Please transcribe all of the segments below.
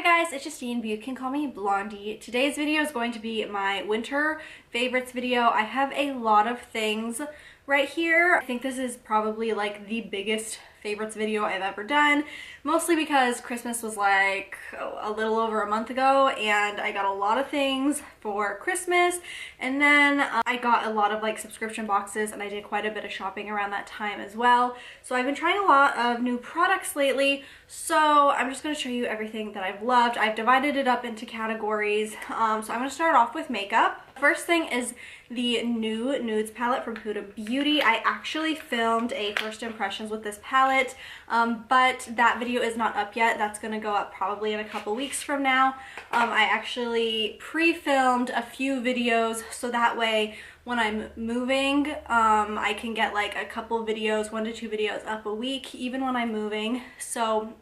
Hi guys, it's Justine, but you can call me Blondie. Today's video is going to be my winter favorites video. I have a lot of things right here. I think this is probably like the biggest favorites video I've ever done, mostly because Christmas was like a little over a month ago and I got a lot of things for Christmas, and then I got a lot of like subscription boxes and I did quite a bit of shopping around that time as well. So I've been trying a lot of new products lately, so I'm just going to show you everything that I've loved. I've divided it up into categories, so I'm going to start off with makeup. First thing is the new Nudes palette from Huda Beauty. I actually filmed a first impressions with this palette, but that video is not up yet. That's going to go up probably in a couple weeks from now. I actually pre-filmed a few videos so that way when I'm moving, I can get like a couple videos, 1 to 2 videos up a week, even when I'm moving. So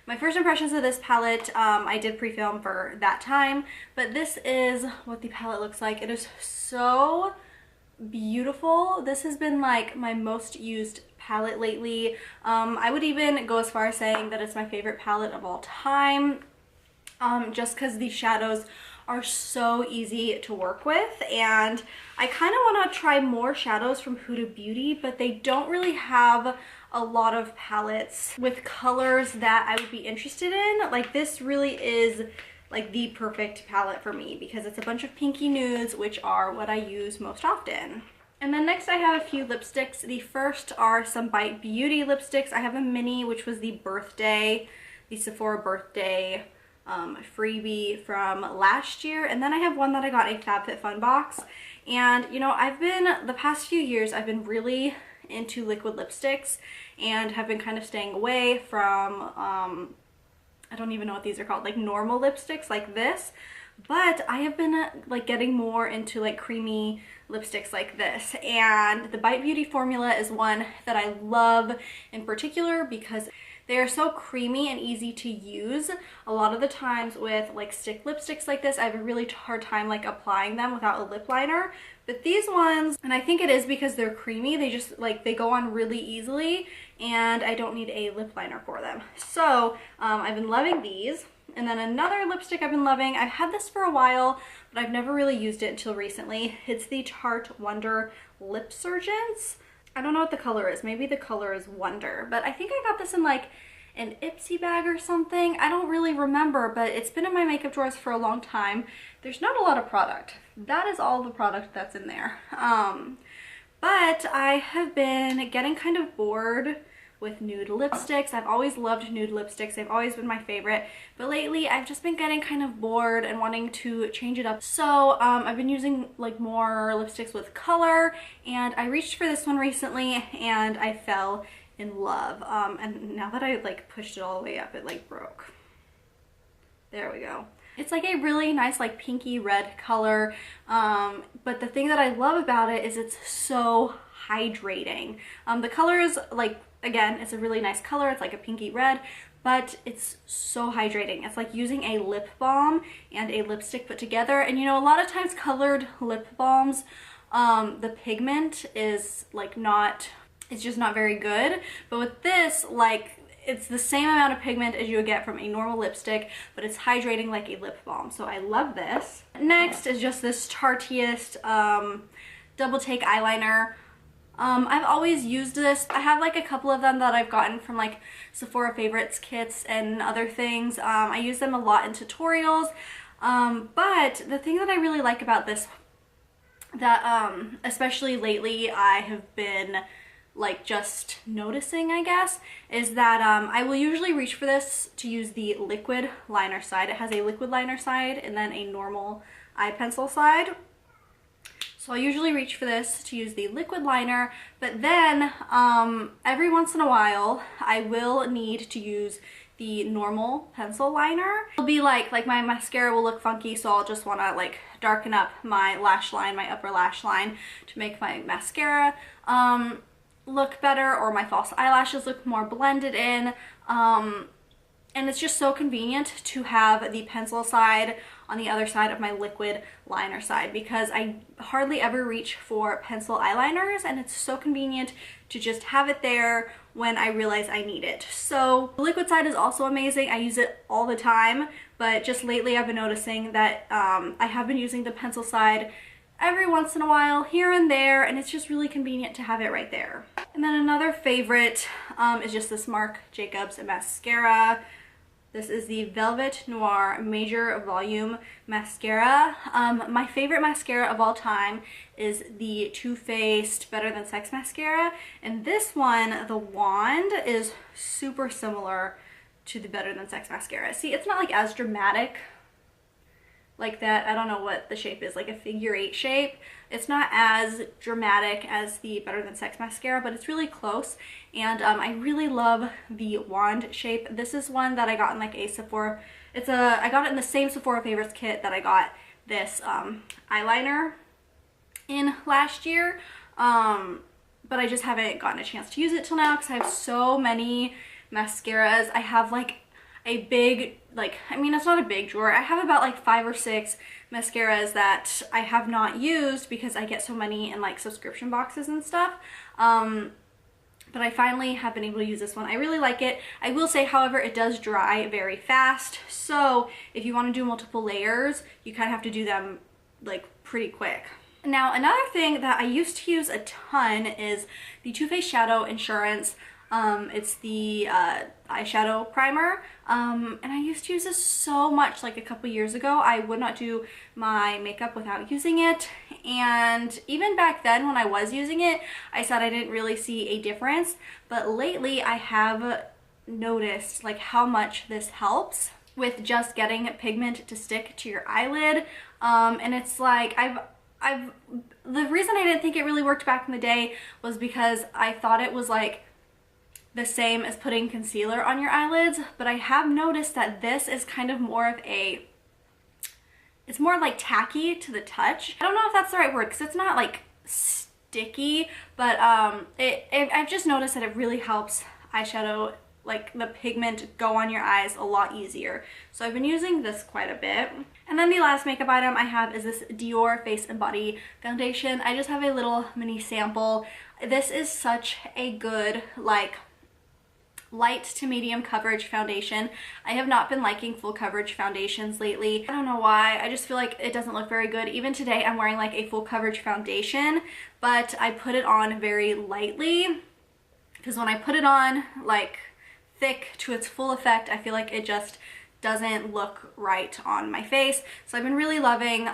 my first impressions of this palette, I did pre-film for that time, but this is what the palette looks like. It is so beautiful. This has been like my most used palette lately. I would even go as far as saying that it's my favorite palette of all time, just because the shadows are so easy to work with, and I kind of want to try more shadows from Huda Beauty, but they don't really have a lot of palettes with colors that I would be interested in. Like this really is like the perfect palette for me because it's a bunch of pinky nudes, which are what I use most often. And then next I have a few lipsticks. The first are some Bite Beauty lipsticks. I have a mini, which was the Sephora birthday freebie from last year, and then I have one that I got a FabFitFun box. And you know, the past few years I've been really into liquid lipsticks and have been kind of staying away from I don't even know what these are called, like normal lipsticks like this, but I have been like getting more into like creamy lipsticks like this, and the Bite Beauty formula is one that I love in particular because they are so creamy and easy to use. A lot of the times with like stick lipsticks like this, I have a really hard time like applying them without a lip liner. But these ones, and I think it is because they're creamy, they just like, they go on really easily and I don't need a lip liner for them. So I've been loving these. And then another lipstick I've been loving, I've had this for a while, but I've never really used it until recently. It's the Tarte Wonder Lip Surgeons. I don't know what the color is. Maybe the color is Wonder, but I think I got this in like an Ipsy bag or something. I don't really remember, but it's been in my makeup drawers for a long time. There's not a lot of product. That is all the product that's in there. But I have been getting kind of bored with nude lipsticks. I've always loved nude lipsticks. They've always been my favorite, but lately I've just been getting kind of bored and wanting to change it up. So I've been using like more lipsticks with color, and I reached for this one recently and I fell in love. And now that I like pushed it all the way up, it like broke. There we go. It's like a really nice like pinky red color, but the thing that I love about it is it's so hydrating. The color is like, again, it's a really nice color. It's like a pinky red, but it's so hydrating. It's like using a lip balm and a lipstick put together. And you know, a lot of times colored lip balms, the pigment is like it's just not very good. But with this, like, it's the same amount of pigment as you would get from a normal lipstick, but it's hydrating like a lip balm. So I love this. Next is just this Tarteist Double Take eyeliner. I've always used this. I have like a couple of them that I've gotten from like Sephora favorites kits and other things. I use them a lot in tutorials, but the thing that I really like about this, that especially lately I have been like just noticing, I guess, is that I will usually reach for this to use the liquid liner side. It has a liquid liner side and then a normal eye pencil side. So I usually reach for this to use the liquid liner, but then every once in a while I will need to use the normal pencil liner. It'll be like my mascara will look funky, so I'll just want to like darken up my lash line, my upper lash line, to make my mascara look better, or my false eyelashes look more blended in. And it's just so convenient to have the pencil side on the other side of my liquid liner side, because I hardly ever reach for pencil eyeliners, and it's so convenient to just have it there when I realize I need it. So the liquid side is also amazing. I use it all the time, but just lately I've been noticing that I have been using the pencil side every once in a while, here and there, and it's just really convenient to have it right there. And then another favorite is just this Marc Jacobs mascara. This is the Velvet Noir Major Volume Mascara. My favorite mascara of all time is the Too Faced Better Than Sex Mascara. And this one, the wand, is super similar to the Better Than Sex Mascara. See, it's not like as dramatic like that. I don't know what the shape is, like a figure 8 shape. It's not as dramatic as the Better Than Sex mascara, but it's really close. And I really love the wand shape. This is one that I got in like a Sephora. I got it in the same Sephora Favorites kit that I got this eyeliner in last year. But I just haven't gotten a chance to use it till now because I have so many mascaras. I have like a big, I mean, it's not a big drawer. I have about like 5 or 6 mascaras that I have not used because I get so many in like subscription boxes and stuff. But I finally have been able to use this one. I really like it. I will say, however, it does dry very fast. So if you want to do multiple layers, you kind of have to do them like pretty quick. Now, another thing that I used to use a ton is the Too Faced Shadow Insurance. It's the eyeshadow primer, and I used to use this so much like a couple years ago. I would not do my makeup without using it, and even back then when I was using it, I said I didn't really see a difference, but lately I have noticed like how much this helps with just getting pigment to stick to your eyelid. And it's like the reason I didn't think it really worked back in the day was because I thought it was like the same as putting concealer on your eyelids, but I have noticed that this is kind of more of it's more like tacky to the touch. I don't know if that's the right word because it's not like sticky, but I've just noticed that it really helps eyeshadow, like the pigment, go on your eyes a lot easier. So I've been using this quite a bit. And then the last makeup item I have is this Dior Face and Body Foundation. I just have a little mini sample. This is such a good like light to medium coverage foundation. I have not been liking full coverage foundations lately. I don't know why. I just feel like it doesn't look very good. Even today I'm wearing like a full coverage foundation, but I put it on very lightly because when I put it on like thick to its full effect, I feel like it just doesn't look right on my face. So I've been really loving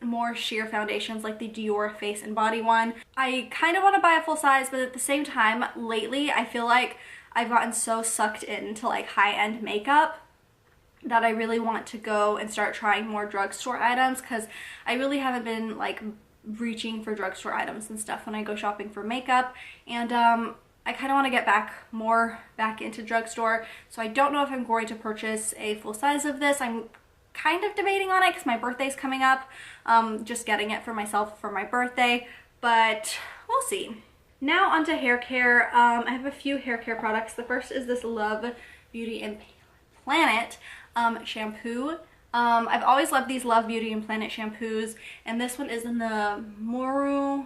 more sheer foundations like the Dior Face and Body one. I kind of want to buy a full size, but at the same time lately I feel like I've gotten so sucked into like high-end makeup that I really want to go and start trying more drugstore items because I really haven't been like reaching for drugstore items and stuff when I go shopping for makeup, and I kind of want to get back into drugstore. So I don't know if I'm going to purchase a full size of this. I'm kind of debating on it because my birthday's coming up, just getting it for myself for my birthday, but we'll see. Now onto hair care. I have a few hair care products. The first is this Love Beauty and Planet shampoo. I've always loved these Love Beauty and Planet shampoos, and this one is in the Muru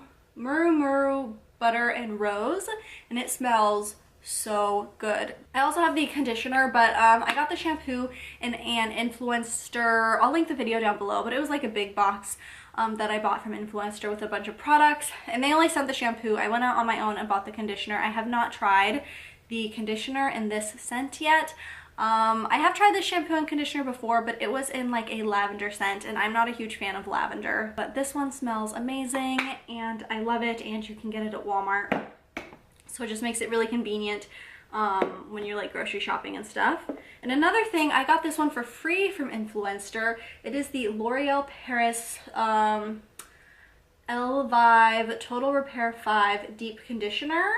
Butter and Rose, and it smells so good. I also have the conditioner, but I got the shampoo in an Influencer. I'll link the video down below, but it was like a big box that I bought from Influencer with a bunch of products, and they only sent the shampoo. I went out on my own and bought the conditioner. I have not tried the conditioner in this scent yet. I have tried this shampoo and conditioner before, but it was in like a lavender scent, and I'm not a huge fan of lavender, but this one smells amazing and I love it, and you can get it at Walmart. So it just makes it really convenient when you're like grocery shopping and stuff. And another thing, I got this one for free from Influencer. It is the L'Oreal Paris Elvive Total Repair 5 Deep Conditioner.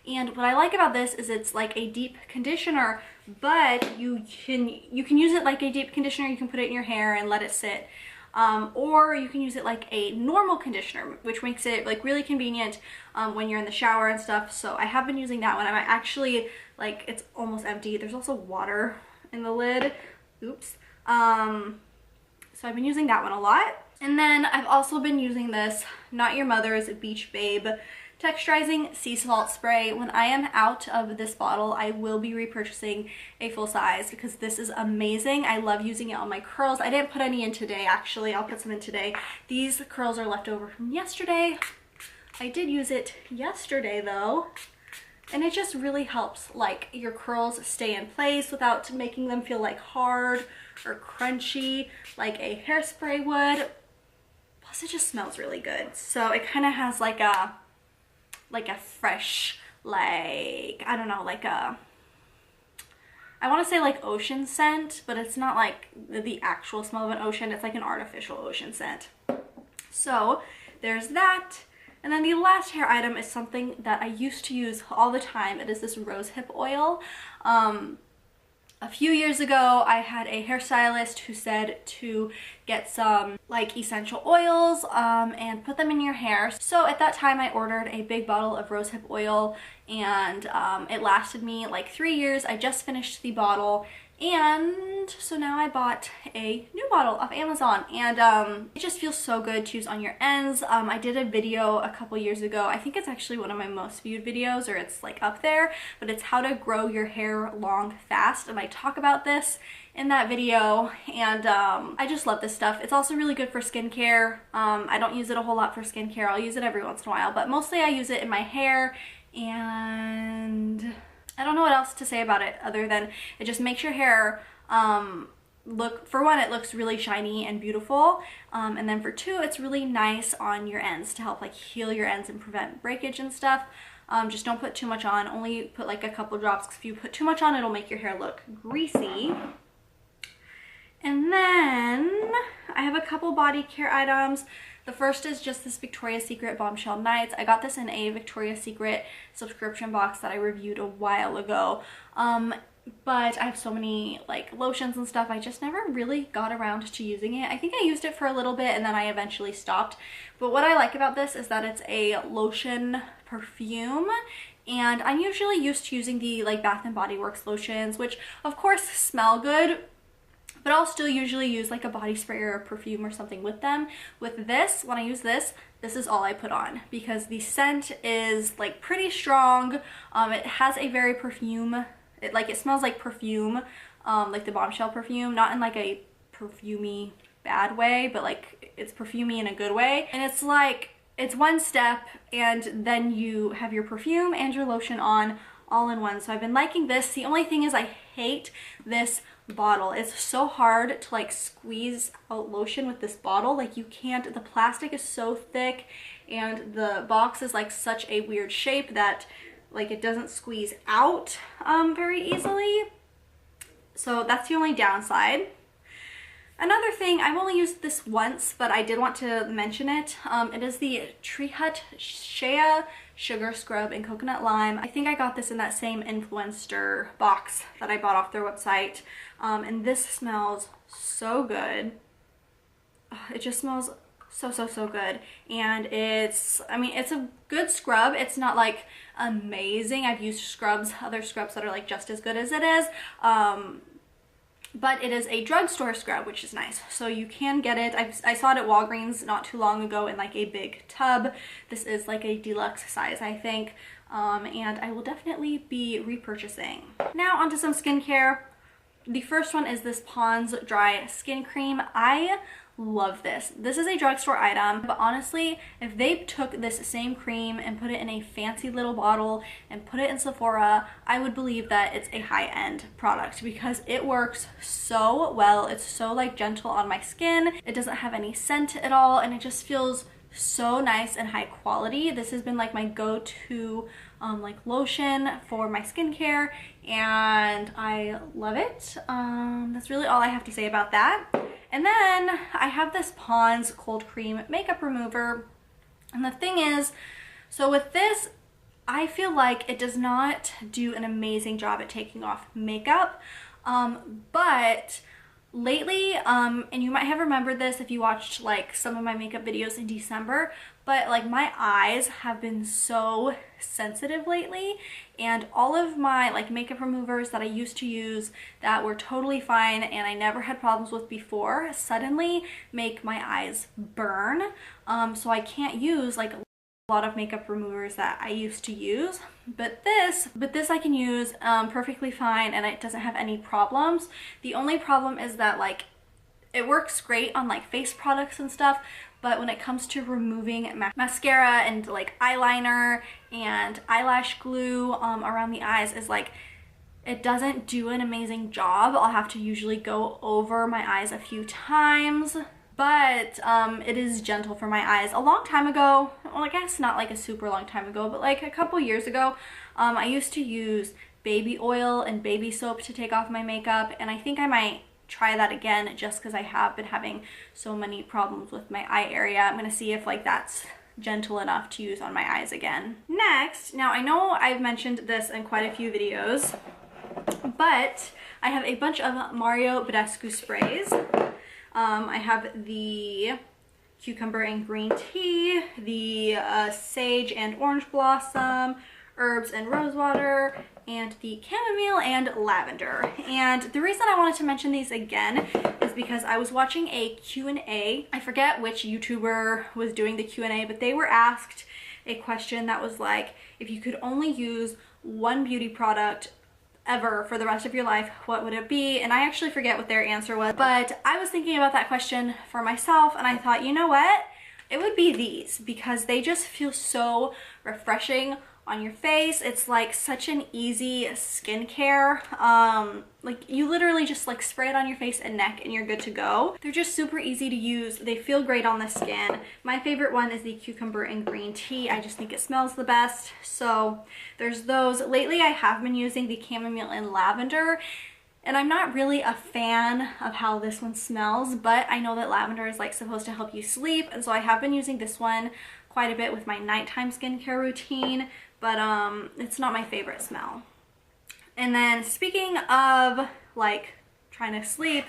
And what I like about this is it's like a deep conditioner, but you can use it like a deep conditioner. You can put it in your hair and let it sit. Or you can use it like a normal conditioner, which makes it like really convenient when you're in the shower and stuff. So I have been using that one. I'm actually like, it's almost empty. There's also water in the lid. Oops. So I've been using that one a lot. And then I've also been using this Not Your Mother's Beach Babe texturizing sea salt spray. When I am out of this bottle, I will be repurchasing a full size because this is amazing. I love using it on my curls. I didn't put any in today, actually. I'll put some in today. These curls are left over from yesterday. I did use it yesterday though, and it just really helps like your curls stay in place without making them feel like hard or crunchy like a hairspray would. Plus it just smells really good. So it kind of has like a fresh, like, I don't know, like a, I want to say like ocean scent, but it's not like the actual smell of an ocean. It's like an artificial ocean scent. So there's that. And then the last hair item is something that I used to use all the time. It is this rosehip oil. A few years ago, I had a hairstylist who said to get some like essential oils and put them in your hair. So at that time, I ordered a big bottle of rosehip oil, and it lasted me like 3 years. I just finished the bottle, and so now I bought a new bottle off Amazon, and it just feels so good to use on your ends. I did a video a couple years ago. I think it's actually one of my most viewed videos, or it's like up there, but it's how to grow your hair long fast, and I talk about this in that video, and I just love this stuff. It's also really good for skincare. I don't use it a whole lot for skincare. I'll use it every once in a while, but mostly I use it in my hair, and I don't know what else to say about it other than it just makes your hair look, for one, it looks really shiny and beautiful, and then for two, it's really nice on your ends to help like heal your ends and prevent breakage and stuff. Just don't put too much on. Only put like a couple drops, because if you put too much on, it'll make your hair look greasy. And then I have a couple body care items. The first is just this Victoria's Secret Bombshell Nights. I got this in a Victoria's Secret subscription box that I reviewed a while ago. But I have so many like lotions and stuff, I just never really got around to using it. I think I used it for a little bit and then I eventually stopped. But what I like about this is that it's a lotion perfume, and I'm usually used to using the like Bath and Body Works lotions, which of course smell good, but I'll still usually use like a body spray or a perfume or something with them. With this, when I use this, this is all I put on because the scent is like pretty strong. It has a very perfume, it smells like perfume, like the Bombshell perfume, not in like a perfumey bad way, but like it's perfumey in a good way. And it's like, it's one step and then you have your perfume and your lotion on all in one. So I've been liking this. The only thing is I hate this bottle. It's so hard to like squeeze out lotion with this bottle. Like you can't, the plastic is so thick and the box is like such a weird shape that like it doesn't squeeze out very easily. So that's the only downside. Another thing, I've only used this once, but I did want to mention it. It is the Tree Hut Shea Sugar Scrub in Coconut Lime. I think I got this in that same Influencer box that I bought off their website. And this smells so good. It just smells so good. And it's, I mean, it's a good scrub. It's not like amazing. I've used scrubs, other scrubs that are like just as good as it is. But it is a drugstore scrub, which is nice. So you can get it. I saw it at Walgreens not too long ago in like a big tub. This is like a deluxe size, I think. And I will definitely be repurchasing. Now onto some skincare. The first one is this Pond's Dry Skin Cream. I love this. This is a drugstore item, but honestly, if they took this same cream and put it in a fancy little bottle and put it in Sephora, I would believe that it's a high-end product because it works so well. It's so like gentle on my skin. It doesn't have any scent at all, and it just feels so nice and high quality. This has been like my go-to like lotion for my skincare, and I love it. That's really all I have to say about that. And then I have this Pond's Cold Cream Makeup Remover. And the thing is, so with this, I feel like it does not do an amazing job at taking off makeup. But lately, and you might have remembered this if you watched like some of my makeup videos in December, but like my eyes have been so sensitive lately, and all of my like makeup removers that I used to use that were totally fine and I never had problems with before suddenly make my eyes burn. So I can't use like a lot of makeup removers that I used to use, but this I can use perfectly fine, and it doesn't have any problems. The only problem is that like it works great on like face products and stuff, but when it comes to removing mascara and like eyeliner and eyelash glue around the eyes, is like it doesn't do an amazing job. I'll have to usually go over my eyes a few times, but it is gentle for my eyes. A long time ago, well, I guess not like a super long time ago, but like a couple years ago, I used to use baby oil and baby soap to take off my makeup, and I think I might try that again just because I have been having so many problems with my eye area. I'm gonna see if like that's gentle enough to use on my eyes again. Next, now I know I've mentioned this in quite a few videos, but I have a bunch of Mario Badescu sprays. I have the cucumber and green tea, the sage and orange blossom, herbs and rosewater, and the chamomile and lavender. And the reason I wanted to mention these again is because I was watching a Q&A. I forget which YouTuber was doing the Q&A, but they were asked a question that was like, if you could only use one beauty product ever for the rest of your life, what would it be? And I actually forget what their answer was, but I was thinking about that question for myself, and I thought, you know what? It would be these, because they just feel so refreshing on your face. It's like such an easy skincare. Like you literally just like spray it on your face and neck and you're good to go. They're just super easy to use. They feel great on the skin. My favorite one is the cucumber and green tea. I just think it smells the best. So there's those. Lately I have been using the chamomile and lavender, and I'm not really a fan of how this one smells, but I know that lavender is like supposed to help you sleep, and so I have been using this one quite a bit with my nighttime skincare routine, but it's not my favorite smell. And then speaking of like trying to sleep,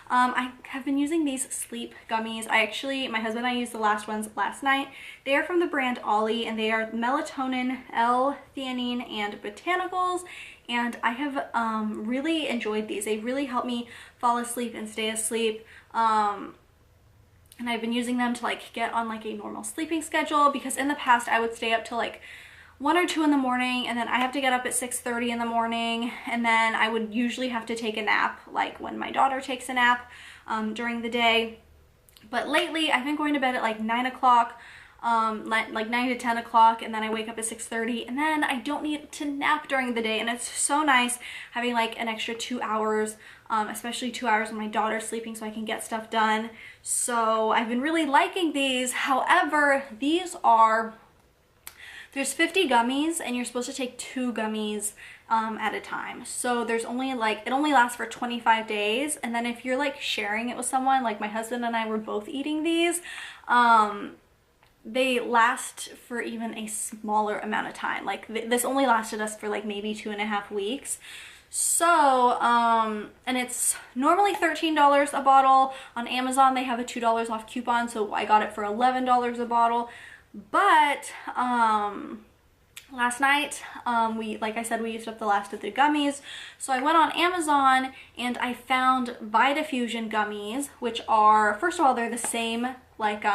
I have been using these sleep gummies. My husband and I used the last ones last night. They are from the brand Ollie, and they are melatonin, L-theanine, and botanicals, and I have really enjoyed these. They really help me fall asleep and stay asleep. And I've been using them to like get on like a normal sleeping schedule, because in the past I would stay up till like 1 or 2 in the morning, and then I have to get up at 6:30 in the morning, and then I would usually have to take a nap like when my daughter takes a nap during the day. But lately I've been going to bed at like 9 o'clock, like 9 to 10 o'clock, and then I wake up at 6:30, and then I don't need to nap during the day, and it's so nice having like an extra 2 hours, especially 2 hours when my daughter's sleeping, so I can get stuff done. So I've been really liking these. However, there's 50 gummies, and you're supposed to take 2 gummies at a time. So there's only like, it only lasts for 25 days. And then if you're like sharing it with someone, like my husband and I were both eating these, they last for even a smaller amount of time. Like this only lasted us for like maybe 2.5 weeks. So, and it's normally $13 a bottle. On Amazon, they have a $2 off coupon, so I got it for $11 a bottle. But last night, like I said, we used up the last of the gummies. So I went on Amazon and I found Vitafusion gummies, which are, first of all, they're the same like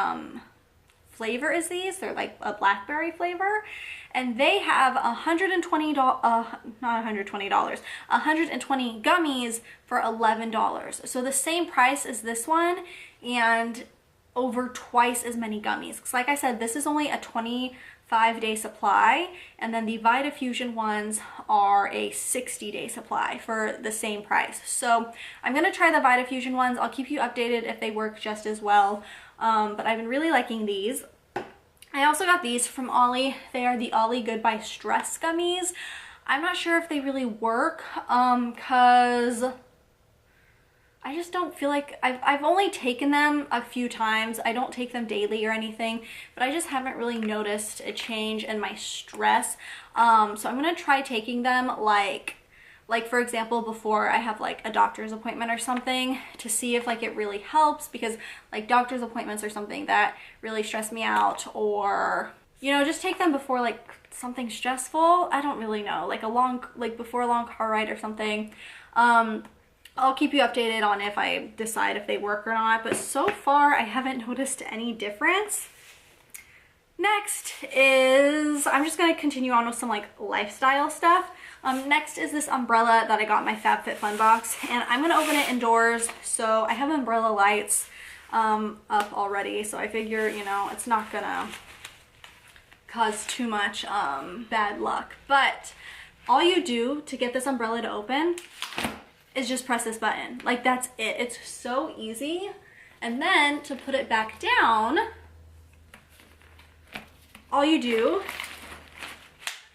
flavor as these. They're like a blackberry flavor, and they have $120 gummies for $11. So the same price as this one, and over twice as many gummies. Because like I said, this is only a 25-day supply, and then the Vitafusion ones are a 60-day supply for the same price. So I'm gonna try the Vitafusion ones. I'll keep you updated if they work just as well. But I've been really liking these. I also got these from Ollie. They are the Ollie Goodbye Stress gummies. I'm not sure if they really work, cause I just don't feel like, I've only taken them a few times. I don't take them daily or anything, but I just haven't really noticed a change in my stress. So I'm gonna try taking them like for example, before I have like a doctor's appointment or something, to see if like it really helps, because like doctor's appointments are something that really stress me out, or, you know, just take them before like something stressful. I don't really know, like before a long car ride or something. I'll keep you updated on if I decide if they work or not, but so far I haven't noticed any difference. Next is, I'm just gonna continue on with some like lifestyle stuff. Next is this umbrella that I got in my FabFitFun box, and I'm gonna open it indoors. So I have umbrella lights up already, so I figure, you know, it's not gonna cause too much bad luck. But all you do to get this umbrella to open is just press this button. Like, that's it. It's so easy. And then to put it back down, all you do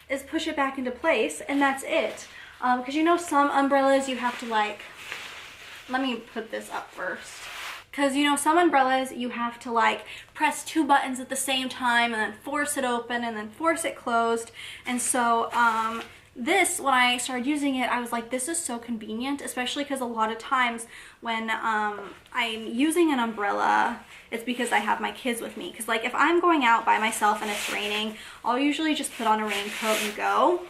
is push it back into place, and that's it. Because you know some umbrellas you have to like, let me put this up first. Because you know some umbrellas you have to like press 2 buttons at the same time and then force it open and then force it closed. And so this, when I started using it, I was like, this is so convenient, especially because a lot of times when I'm using an umbrella, it's because I have my kids with me. Because like if I'm going out by myself and it's raining, I'll usually just put on a raincoat and go.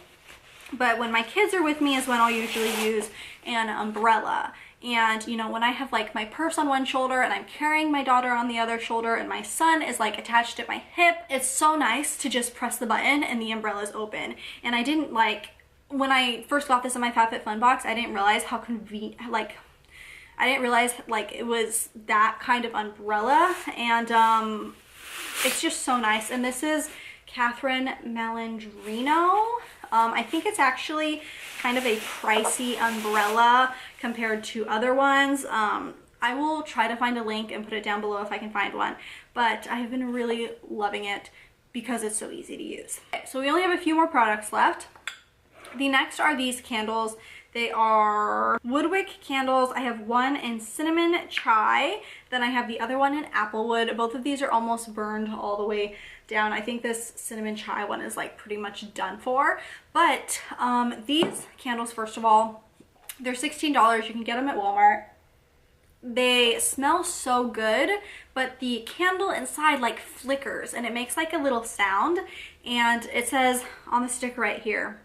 But when my kids are with me is when I'll usually use an umbrella. And you know, when I have like my purse on one shoulder and I'm carrying my daughter on the other shoulder and my son is like attached at my hip, it's so nice to just press the button and the umbrella's open. And I didn't like, when I first got this in my FabFitFun box, I didn't realize how convenient, like, I didn't realize like it was that kind of umbrella. And it's just so nice. And this is Catherine Malandrino. I think it's actually kind of a pricey umbrella compared to other ones. I will try to find a link and put it down below if I can find one, but I have been really loving it because it's so easy to use. Okay, so we only have a few more products left. The next are these candles. They are Woodwick candles. I have one in cinnamon chai, then I have the other one in applewood. Both of these are almost burned all the way down. I think this cinnamon chai one is like pretty much done for. But these candles, first of all, they're $16. You can get them at Walmart. They smell so good, but the candle inside like flickers and it makes like a little sound. And it says on the sticker right here,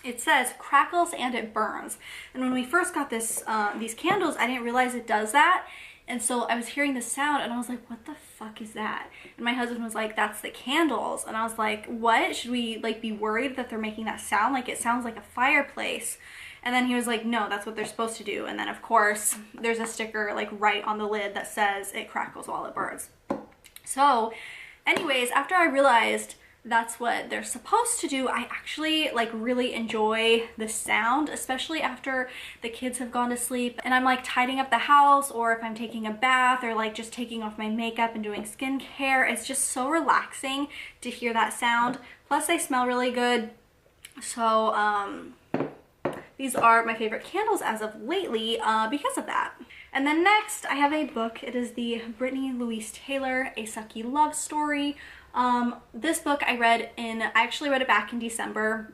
it says crackles and it burns. And when we first got this these candles, I didn't realize it does that. And so I was hearing the sound and I was like, what the fuck is that? And my husband was like, that's the candles. And I was like, what? Should we like be worried that they're making that sound? Like it sounds like a fireplace. And then he was like, no, that's what they're supposed to do. And then of course there's a sticker like right on the lid that says it crackles while it burns. So anyways, after I realized that's what they're supposed to do, I actually like really enjoy the sound, especially after the kids have gone to sleep and I'm like tidying up the house, or if I'm taking a bath or like just taking off my makeup and doing skincare. It's just so relaxing to hear that sound. Plus they smell really good. So these are my favorite candles as of lately because of that. And then next I have a book. It is the Brittany Louise Taylor A Sucky Love Story. This book I actually read it back in December,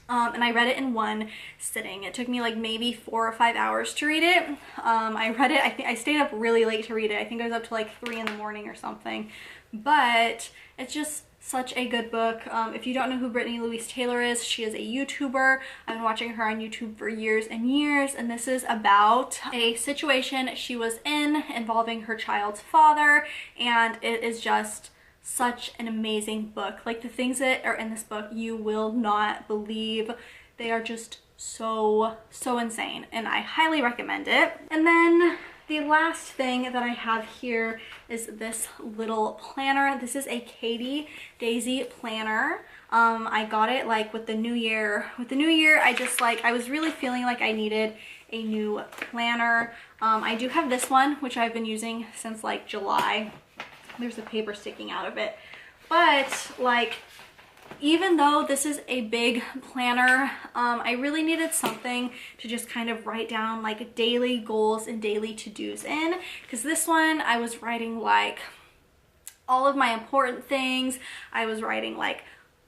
and I read it in one sitting. It took me like maybe 4 or 5 hours to read it. I read it, I stayed up really late to read it. I think I was up to like 3 in the morning or something, but it's just such a good book. If you don't know who Brittany Louise Taylor is, she is a YouTuber. I've been watching her on YouTube for years and years, and this is about a situation she was in involving her child's father, and it is just such an amazing book. Like the things that are in this book, you will not believe. They are just so insane, and I highly recommend it. And then the last thing that I have here is this little planner. This is a Katie Daisy planner. I got it like with the new year. With the new year, I was really feeling like I needed a new planner. I do have this one, which I've been using since like July. There's the paper sticking out of it. But like, even though this is a big planner, I really needed something to just kind of write down like daily goals and daily to-dos in, because this one I was writing like all of my important things. I was writing like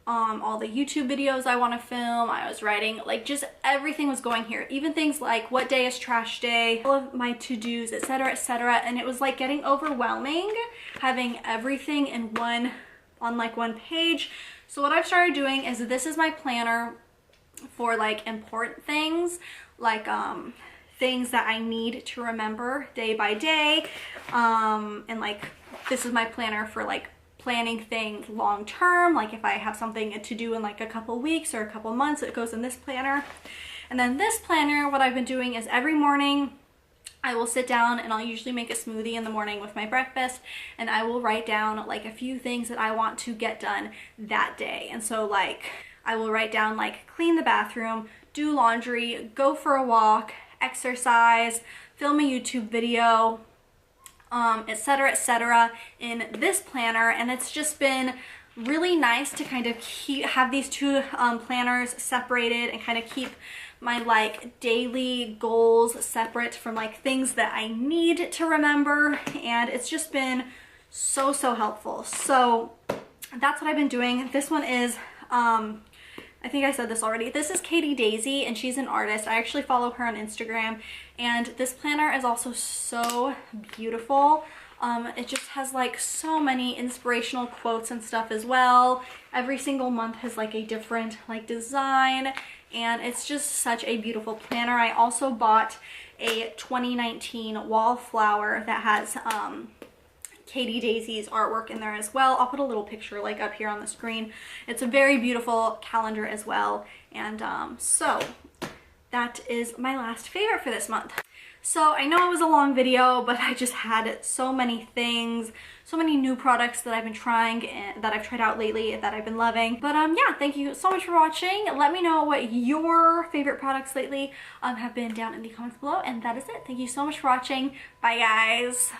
all the YouTube videos I want to film. I was writing like just everything was going here, even things like what day is trash day, all of my to-dos, etc, etc. And it was like getting overwhelming having everything in one page. So what I've started doing is, this is my planner for like important things, like things that I need to remember day by day, and like this is my planner for like planning things long term, like if I have something to do in like a couple weeks or a couple months, it goes in this planner. And then this planner, what I've been doing is every morning I will sit down and I'll usually make a smoothie in the morning with my breakfast, and I will write down like a few things that I want to get done that day. And so like I will write down like clean the bathroom, do laundry, go for a walk, exercise, film a YouTube video, etc., in this planner. And it's just been really nice to kind of have these two planners separated and kind of keep my like daily goals separate from like things that I need to remember, and it's just been so helpful. So that's what I've been doing. This one is I think I said this already. This is Katie Daisy, and she's an artist. I actually follow her on Instagram, and this planner is also so beautiful. It just has like so many inspirational quotes and stuff as well. Every single month has like a different like design, and it's just such a beautiful planner. I also bought a 2019 wallflower that has Katie Daisy's artwork in there as well. I'll put a little picture like up here on the screen. It's a very beautiful calendar as well. And so that is my last favorite for this month. So I know it was a long video, but I just had so many things, so many new products that I've been trying and that I've tried out lately that I've been loving. But yeah, thank you so much for watching. Let me know what your favorite products lately have been down in the comments below. And that is it. Thank you so much for watching. Bye guys.